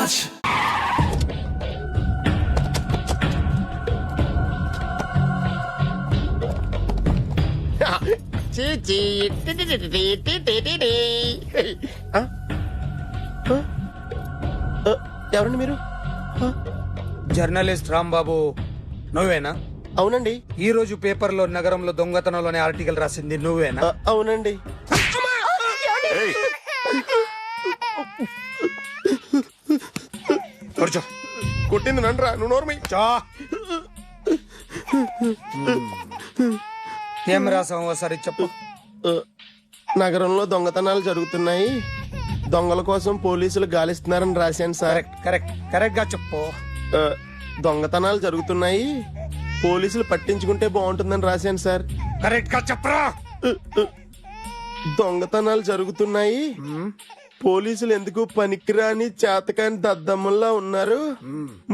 శభాష్. ఎవరండి మీరు? జర్నలిస్ట్ రాంబాబు నువ్వేనా? అవునండి. ఈ రోజు పేపర్లో నగరంలో దొంగతనంలోనే ఆర్టికల్ రాసింది నువ్వేనా? అవునండి. కూర్చో. కొట్టింది నండ్రా, నువ్వు నోర్మి. చా. ఏం రాసావు ఒకసారి చెప్పు. నగరంలో దొంగతనాలు జరుగుతున్నాయి, దొంగల కోసం పోలీసులు గాలిస్తున్నారని రాశాను సార్. కరెక్ట్ కరెక్ట్ గా చెప్పు. దొంగతనాలు జరుగుతున్నాయి, పోలీసులు పట్టించుకుంటే బాగుంటుందని రాశాను సార్. కరెక్ట్ గా చెప్పరా. దొంగతనాలు జరుగుతున్నాయి, పోలీసులు ఎందుకు పనికిరాని చేతకాని దద్దమ్మల్లా ఉన్నారు,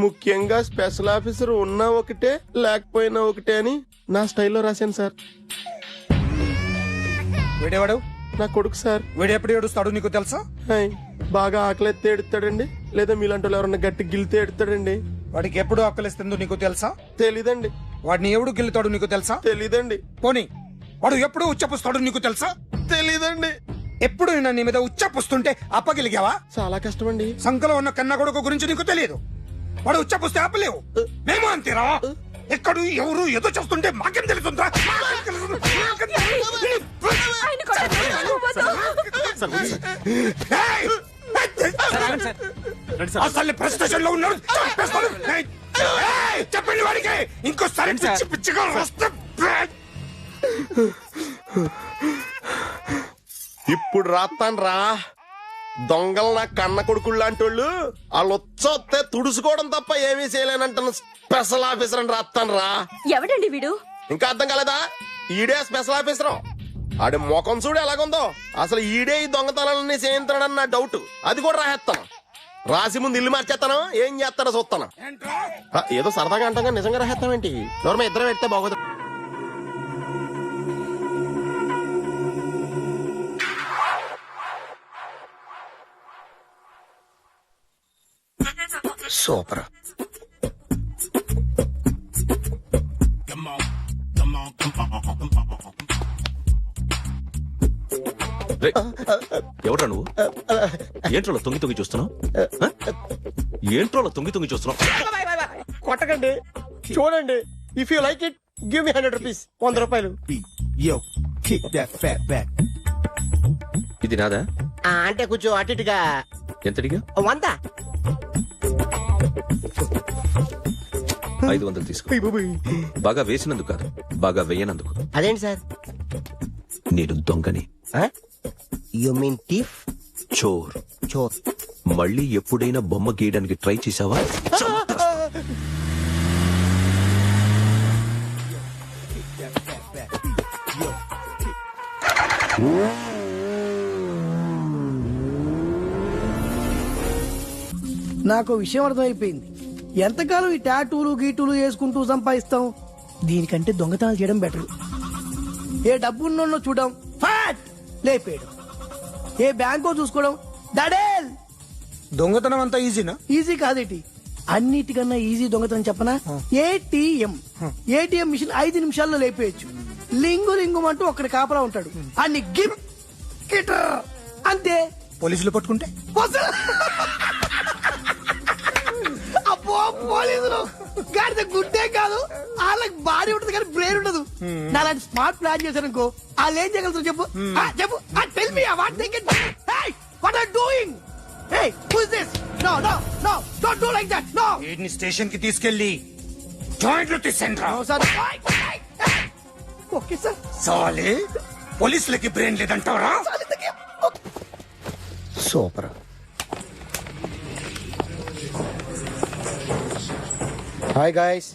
ముఖ్యంగా స్పెషల్ ఆఫీసర్ ఉన్నా ఒకటే లేకపోయినా ఒకటే అని నా స్టైల్లో రాశాను సార్. వీడేవాడు? నా కొడుకు సార్. వీడు ఎప్పుడు ఏడుస్తాడు నీకు తెలుసా? హాయ్, బాగా ఆకలిస్తే ఎడుతాడండి, లేదా మీలాంటి వాళ్ళు ఎవరన్నా గట్టి గిల్లితే ఎడుతాడండి. వాడికి ఎప్పుడు ఆకలిస్తుందో నీకు తెలుసా? తెలీదండి. వాడిని ఎవడు గిల్లుతాడు నీకు తెలుసా? తెలీదండి. పోనీ వాడు ఎప్పుడు ఉచ్చపుస్తాడు నీకు తెలుసా? తెలీదండి. ఎప్పుడు నిన్న నీ మీద ఉచ్చపుస్తుంటే అప్పగలిగావా? చాలా కష్టమండి. సంకలో ఉన్న కన్న కొడుకు గురించి నీకు తెలియదు. వాడు ఉచ్చపుస్తే ఆపలేవు. మేము అంతేరా. ఎక్కడు ఎవరు ఏదో చేస్తుంటే మాకేం తెలుస్తుందా? అసలు ప్రెస్టేషన్ లో ఉన్నాడు. చెప్పండి వాడికి ఇంకోసారి పిచ్చి పిచ్చిగా వస్తే. ఇప్పుడు రాత్తాను రా. దొంగలు నా కన్న కొడుకులు లాంటి వాళ్ళు వాళ్ళు వచ్చొస్తే తుడుచుకోవడం తప్ప ఏమీ చేయలేనంటాను. స్పెషల్ ఆఫీసర్ అని రాత్తాను రా. ఎవడండి వీడు? ఇంకా అర్థం కాలేదా? ఈడే స్పెషల్ ఆఫీసర్. ఆడి ముఖం చూడు ఎలాగుందో. అసలు ఈడే ఈ దొంగతనాలన్నీ చేయించాడని నా డౌట్. అది కూడా రాసేస్తాను. రాసి ముందు ఇల్లు మార్చేస్తాను, ఏం చేస్తాడో చూస్తాను. ఏదో సరదాగా అంటాం కానీ నిజంగా రాసేస్తామేంటి? ఎవరి ఇద్దరం పెడితే బాగోదు. సూపర్. ఎవడ్రా నువ్వు? ఏంట్రోలో తొంగి తొంగి చూస్తున్నావు? ఏంట్రోలో తొంగి తొంగి చూస్తున్నావు? కొట్టకండి, చూడండి. If you like it give me 100 rupees. 100 రూపాయలు. ఇది నాదా? అంటే కొంచెం అటు ఇటుగా. ఎంతడిగా? 100. 500 తీసుకో. బాగా వేసినందుకు కాదు, బాగా వేయనందుకు. అదేంటి సార్? నేను దొంగని. You mean thief? చోర్. చోర్. మళ్ళీ ఎప్పుడైనా బొమ్మ గీయడానికి ట్రై చేసావా? నాకు విషయం అర్థమైపోయింది. ఎంతకాలం ఈ టాటూలు గీటూలు వేసుకుంటూ సంపాదిస్తాం? దీనికంటే దొంగతనాలు చేయడం బెటర్. ఏ డబ్బున్నో చూడడం, ఫాట్ లేపేయడం. ఏ బ్యాంకో చూసుకోవడం, దడేల్. దొంగతనం అంతా ఈజీనా? ఈజీ కాదేటి, అన్నిటికన్నా ఈజీ దొంగతనం చెప్పనా? ఏటీఎం. ఏటీఎం మిషన్ 5 నిమిషాల్లో లేపేయచ్చు. లింగు లింగుమంటూ ఒక్కడి కాపలా ఉంటాడు, అన్ని గిప్ గిటర్ అంతే. పోలీసులు పట్టుకుంటే అబ్బో, పోలీసులు గాడిద గుడ్డే కాదు, వాళ్ళకి బాడీ ఉంటుంది కానీ బ్రెయిన్ ఉండదు. నాలాంటి స్మార్ట్ ప్లాన్ చేశారనుకో, వాళ్ళు ఏం చేయగలుగుతారు చెప్పు? చెప్పు. Tell me what they can. Hey, what are doing? Hey, who is this? No no no, don't do like that. No. వీడిని స్టేషన్ కి తీసుకెళ్లి జాయింట్లు తీసేండ్రా. No sir. Okay sir. సాలే, పోలీసులకి బ్రెయిన్ లేదంటావరా? సూపర్. Hi guys.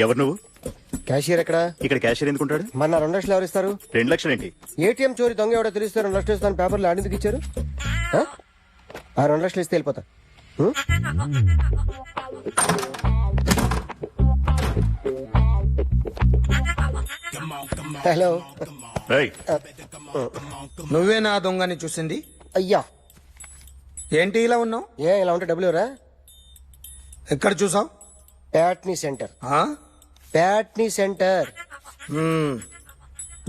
ఎవరు నువ్వు? క్యాషియర్ ఎక్కడ? ఇక్కడ క్యాషియర్ ఎందుకుంటాడు? మన 2 లక్షలు ఎవరు ఇస్తారు? 2 లక్షలు ఏంటి? ఏటీఎం చోరీ దొంగ ఎవడో తెలిస్తే 2 లక్షలు ఇస్తాను పేపర్లు ఆడిందుకు ఇచ్చారు. ఆ 2 లక్షలు ఇస్తే వెళ్ళిపోతా. హలో. నువ్వే నా దొంగని చూసింది? అయ్యా, ఏంటి ఇలా ఉన్నావు? ఏ ఇలా ఉంటే డబ్బులు ఎవరా? ఎక్కడ చూసావు? ప్యాట్నీ సెంటర్. ప్యాట్నీ సెంటర్.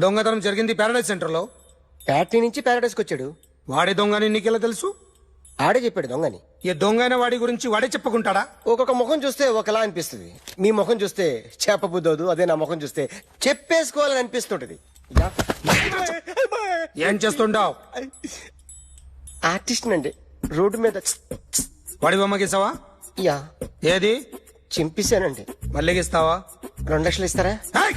దొంగతనం జరిగింది ప్యారడైజ్ సెంటర్ లో. ప్యాట్నీ నుంచి ప్యారడైస్కి వచ్చాడు. వాడే దొంగని నీకెలా తెలుసు? ఆడే చెప్పాడు దొంగని. ఈ దొంగైన వాడి గురించి వాడే చెప్పుకుంటాడా? ఒక్కొక్క ముఖం చూస్తే ఒకలా అనిపిస్తుంది. మీ ముఖం చూస్తే చెప్పబుద్దోదు, అదే నా ముఖం చూస్తే చెప్పేసుకోవాలని అనిపిస్తుంటది. యా. ఏం చేస్తుంటావు? ఆర్టిస్ట్ నండి. రోడ్డు మీద వాడి బొమ్మ గీసావా? యా ఏది? చింపేశానండి. మళ్ళీ గీస్తావా? 2 లక్షలు ఇస్తారా? ఏయ్!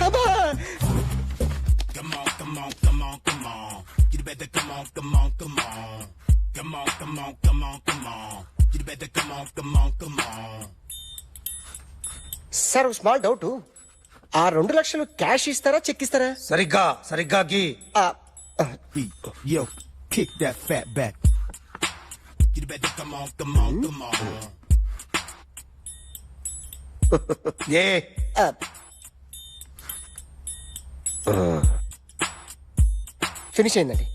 సార్ స్మాల్ డౌట్, ఆ 2 లక్షలు క్యాష్ ఇస్తారా చెక్ ఇస్తారా? సరిగ్గా గీ. ఆ, Yo, kick that fat back. You better come on. ఏ ఆ. ఫినిష్ అయిందండి.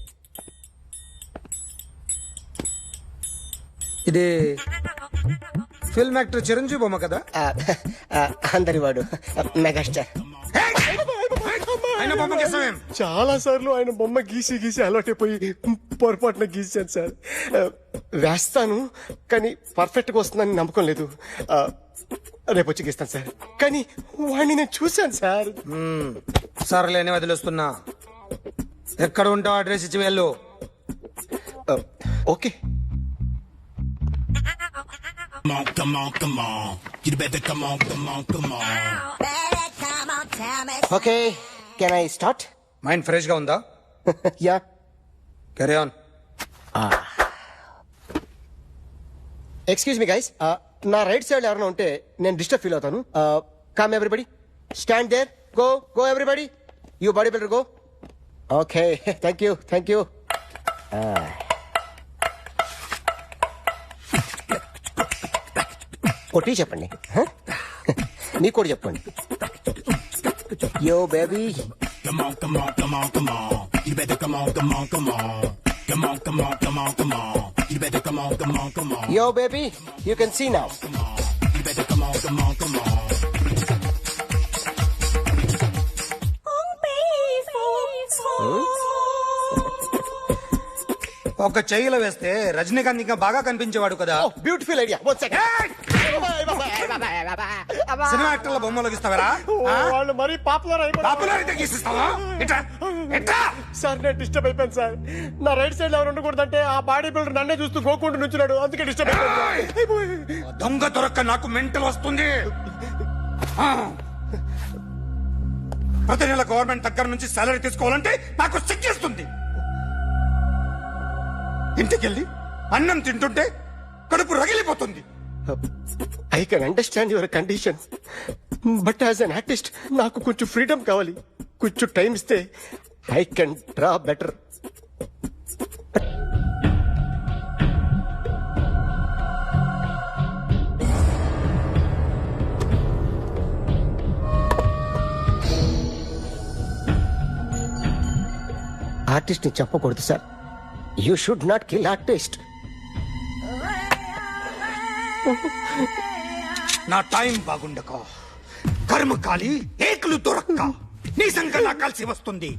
ఇది ఫిల్మ్ యాక్టర్ చిరంజీవి బొమ్మ కదా? అందరి వాడు మెగాస్టార్. ఆయన బొమ్మ గీసావేం? చాలా సార్లు ఆయన బొమ్మ గీసి గీసి అలవాటైపోయి పొరపాటున గీసాను సార్. వేస్తాను కానీ పర్ఫెక్ట్ గా వస్తుందని నమ్మకం లేదు. రేపు వచ్చి గీస్తాను సార్. కానీ వాడిని నేను చూశాను సార్. సర్లేని వదిలేస్తున్నా. ఎక్కడ ఉంటావు అడ్రస్ ఇచ్చి వెళ్ళు. Okay. Come on. You better come on. Okay, can I start? Mind fresh గా ఉందా? Yeah. Carry on. Excuse me guys, నా రైట్ సైడ్ ఎవరైనా ఉంటే నేను డిస్టర్బ్ ఫీల్ అవుతాను. Come everybody, stand there, go everybody, you body builder go. Okay, thank you. కొట్టి చెప్పండి. నీకు కూడా చెప్పండి. Yo baby. Come on. You better come on. Come on. You better come on. Yo, baby, you can see now. You better come on. ఒక చెయ్యిలో వేస్తే రజనీకాంత్ ఇంకా బాగా కనిపించేవాడు కదా. Oh, beautiful idea. One second. Cinema యాక్టర్ల బొమ్మలు గీస్తావరా? వాళ్ళు మరీ పాపులర్ పాపులర్ అయితే గీసిస్తావా? ఎట్లా? సార్ నేను డిస్టర్బ్ అయిపోయాను సార్. నా రైట్ సైడ్ ఎవరు ఉండకూడదంటే ఆ బాడీ బిల్డర్ నన్నే చూస్తూ గోకుంటూ నుంచున్నాడు, అందుకే డిస్టర్బ్ అయిపోయాను. దొంగ దొరక్క నాకు మెంటల్ వస్తుంది. ప్రతి నెల గవర్నమెంట్ దగ్గర నుంచి సాలరీ తీసుకోవాలంటే నాకు సిగ్గేస్తుంది. ఇంటికెళ్ళి అన్నం తింటుంటే కడుపు రగిలిపోతుంది. I can understand your condition, but as an artist నాకు కొంచెం ఫ్రీడమ్ కావాలి. కొంచెం టైం ఇస్తే I can draw better. Artist ని చెప్పకూడదు sir. You should not kill artist. నా టైం బాగుండక కర్మ కాలి ఏకులు దొరక్క నీ సంఖ్య నాకు కలిసి వస్తుంది.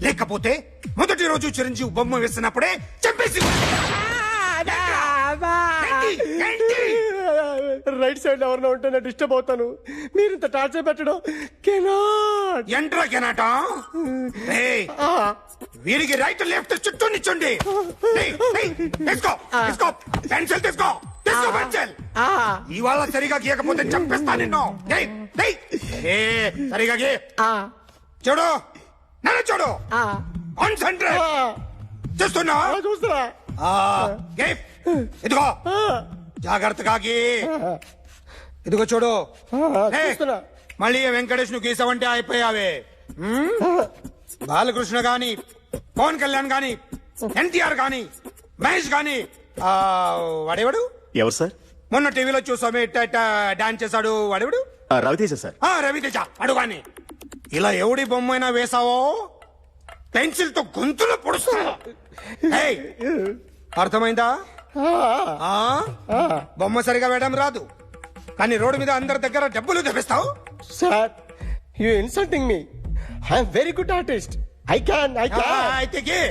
లేకపోతే మొదటి రోజు చిరంజీవి బొమ్మ వేసినప్పుడే చంపేసి రైట్ సైడ్ ఎవరినో ఉంటే నేను డిస్టర్బ్ అవుతాను. మీరు ఇంత టార్చర్ పెట్టడం కెనాట్. ఎంట్రా కెనాట. వీరికి రైట్ లెఫ్ట్ చుట్టూ నిచ్చండి. తీసుకో పెన్సిల్ తీసుకో పెన్సిల్. ఇవాళ సరిగా గీయకపోతే చంపేస్తా నిన్ను. సరిగా గీ. చూడు నన్ను చూడు. కాన్సంట్రేట్ చూస్తున్నా. ఇదిగో జాగ్రత్తగా గీ. ఇదిగో చూడు. మళ్ళీ వెంకటేష్ ను గీసావంటే అయిపోయావే. బాలకృష్ణ గాని, పవన్ కళ్యాణ్ గాని, ఎన్టీఆర్ గాని, మహేష్ గాని, వాడేవాడు ఎవరు సార్? మొన్న టీవీలో చూసామే డాన్స్ చేశాడు వాడేవాడు? రవితేజ సార్. రవితేజ అడుగాని. ఇలా ఎవడి బొమ్మైనా వేసావో పెన్సిల్ తో గొంతులో పొడుస్తా. అర్థమైందా? ఆ? బొమ్మ సరిగా వేయడం రాదు కానీ రోడ్డు మీద అందరి దగ్గర డబ్బులు తెప్పిస్తావు. Sir you insulting me. I'm very good artist. I can. అయితే గే.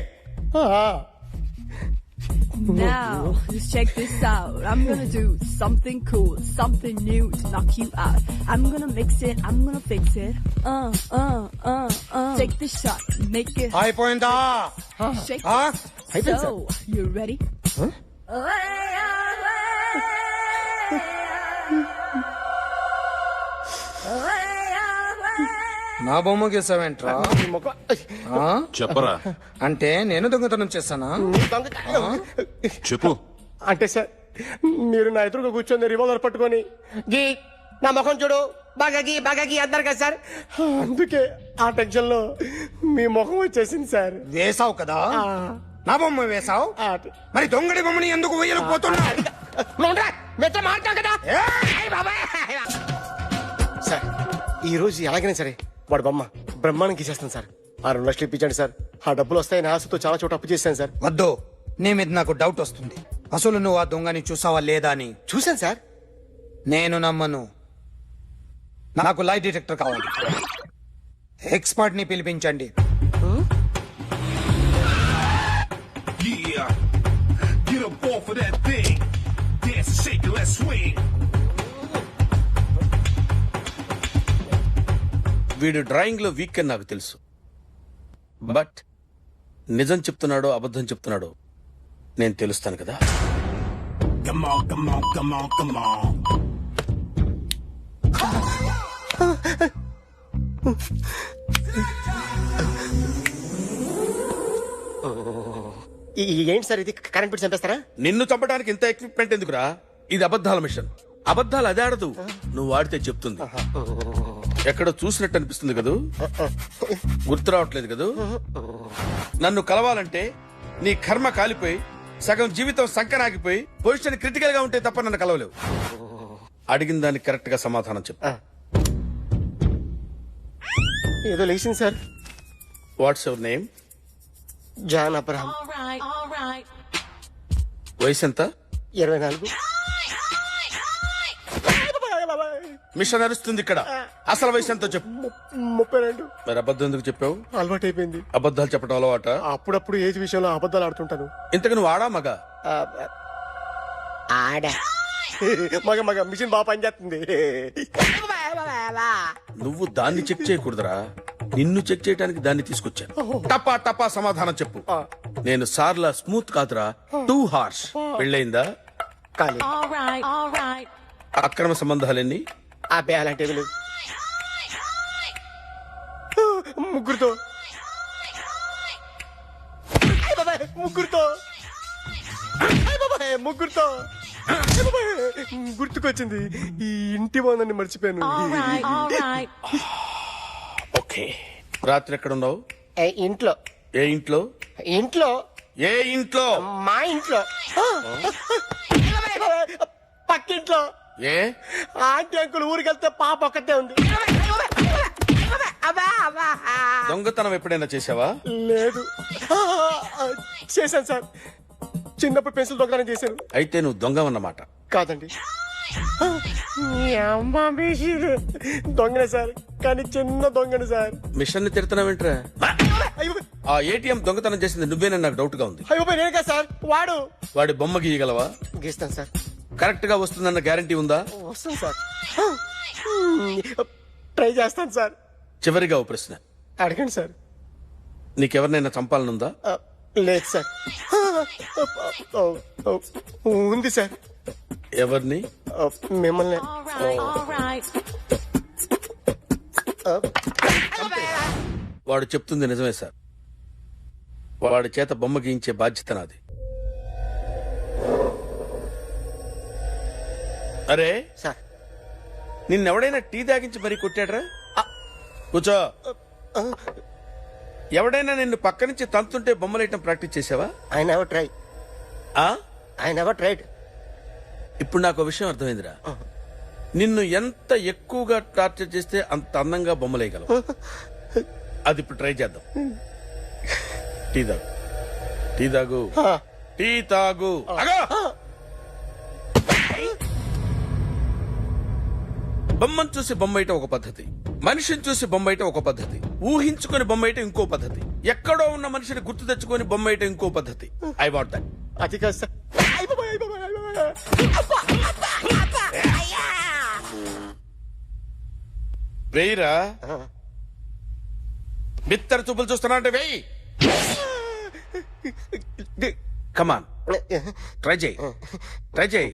Now, just check this out. I'm gonna do something cool, something new to knock you out. I'm gonna mix it, I'm gonna fix it. Take the shot, make it అయిపోయిందా? shake. ఆ? So, you ready? నా బొమ్మ గీసావేంట్రా? ఆ? చెప్పరా. అంటే నేను దొంగతనం చేస్తానా? చెప్పు. అంటే సార్ మీరు నా ఎదురుగా కూర్చొని రివాల్వర్ పట్టుకొని గీ నా ముఖం చూడు బాగా గీ అన్నారు కదా సార్. అందుకే ఆ టెన్షన్ లో మీ ముఖం వచ్చేసింది సార్. వేసావు కదా, నా బొమ్మ వేసావు. ఆ, మరి దొంగడి బొమ్మని ఎందుకు వేయలేకపోతున్నా? సార్ ఈ రోజు ఎలాగైనా సరే వాడు బొమ్మ బ్రహ్మాండం గీసేస్తాను సార్. ఆ 2 లక్షలు ఇప్పించండి సార్. ఆ డబ్బులు వస్తాయని ఆశతో చాలా చోట అప్పు చేశాను సార్. వద్దు, నీ మీద నాకు డౌట్ వస్తుంది. అసలు నువ్వు ఆ దొంగని చూసావా లేదా అని. చూశాను సార్. నేను నమ్మను. నాకు లై డిటెక్టర్ కావాలి. ఎక్స్పర్ట్ ని పిలిపించండి. Yeah, get up off of that thing. Dance and shake it, let's swing. వీడు డ్రాయింగ్ లో వీక్ అని నాకు తెలుసు. బట్ నిజం చెప్తున్నాడో అబద్ధం చెప్తున్నాడో నేను తెలుస్తాను కదా. Come on, come on, come on, come on. ఏంటి సార్ ఇది కరెంట్ బిల్ చంపేస్తారా? నిన్ను చంపడానికి ఇంత ఎక్విప్మెంట్ ఎందుకురా? ఇది అబద్ధాల మిషన్. అబద్ధాలు అదే ఆడదు, నువ్వు వాడితే చెప్తుంది. ఎక్కడో చూసినట్టు అనిపిస్తుంది కదూ, గుర్తు రావట్లేదు కదూ. నన్ను కలవాలంటే నీ కర్మ కాలిపోయి సగం జీవితం సంకనాగిపోయి పొజిషన్ క్రిటికల్ గా ఉంటే తప్ప నన్ను కలవలేవు. అడిగిన దానికి కరెక్ట్ గా సమాధానం చెప్పు. ఏదో లేచింది sir. What's your name? John Abraham. వయసు ఎంత? 24. మిషన్ నడుస్తుంది ఇక్కడ. అసలు వయసు ఎంతో చెప్పు. 32. మరి అబద్ధం ఎందుకు చెప్పావు? అలవాటు అయిపోయింది. అబద్ధాలు చెప్పడం అలవాట? అప్పుడప్పుడు ఏజ్ విషయంలో అబద్ధాలు ఆడుతుంటాను. ఇంతకు నువ్వు ఆడా మగా? ఆడా. మగ మిషన్ బాగా పనిచేస్తుంది. నువ్వు దాన్ని చెక్ చేయకూడదురా, నిన్ను చెక్ చేయడానికి దాన్ని తీసుకొచ్చాను. టపా టపా సమాధానం చెప్పు. నేను సార్లా స్మూత్ కాదురా, టూ హార్ష్. పెళ్ళయిందా? కాలి. అక్రమ సంబంధాలెన్ని? అబ్బే అలాంటివి లేవు. ముగ్గురుతో ముగ్గురుతో గుర్తుకొచ్చింది. ఈ ఇంటి బాగుందని మర్చిపోయాను. ఓకే. రాత్రి ఎక్కడ ఉన్నావు? ఇంట్లో. ఏ ఇంట్లో? ఇంట్లో. ఏ ఇంట్లో? మా ఇంట్లో. పక్కింట్లో. ఏ ఆంటీ అంకుల్ ఊరికి వెళ్తే పాప ఒక్కతే ఉంది. దొంగతనం ఎప్పుడైనా చేసావా? లేదు. చేశాను సార్. చిన్నప్పుడు పెన్సిల్ దొంగతనం చేశాను. అయితే నువ్వు దొంగవన్నమాట. కాదండి, దొంగనే సార్, కానీ చిన్న దొంగని సార్. మిషన్ ని తిడుతున్నావేంట్రా? అయ్యో ఆ ఏటీఎం దొంగతనం చేసింది నువ్వేనని నాకు డౌట్ గా ఉంది. అయ్యో నేనే కదా సార్. వాడి బొమ్మ గీయగలవా? గీస్తాను సార్. కరెక్ట్ గా వస్తుందన్న గ్యారంటీ ఉందా? వస్తాను సార్. ట్రై చేస్తాను సార్. చివరిగా ఓ ప్రశ్న అడగండి సార్. నీకెవరినైనా చంపాలనుందా? లేదు సార్. ఉంది సార్. ఎవరిని? మిమ్మల్ని. వాడు చెప్తుంది నిజమే సార్. వాడి చేత బొమ్మ గీయించే బాధ్యత నాది. అరే సార్ నిన్నెవడైనా టీ తాగించి మరీ కొట్టాడ్రా? కూర్చో. ఎవడైనా నిన్ను పక్క నుంచి తంతుంటే బొమ్మలేయటం ప్రాక్టీస్ చేసావా? I never try. I never tried. ఇప్పుడు నాకు విషయం అర్థమైందిరా. నిన్ను ఎంత ఎక్కువగా టార్చర్ చేస్తే అంత అందంగా బొమ్మలేయగలవు. అది ఇప్పుడు ట్రై చేద్దాం. టీ తాగు. టీ తాగు. టీ తాగు. అగో బొమ్మను చూసి బొమ్మేయటం ఒక పద్ధతి, మనిషిని చూసి బొమ్మేయటం ఒక పద్ధతి, ఊహించుకొని బొమ్మేయటం ఇంకో పద్ధతి, ఎక్కడో ఉన్న మనిషిని గుర్తు తెచ్చుకొని బొమ్మేయటం ఇంకో పద్ధతి. I want that. అది కాదు సార్. వెయ్యిరా. బిత్తర చూపులు చూస్తున్నా అంటే వెయ్యి. కమాన్, ట్రై చేయి, ట్రై చేయి.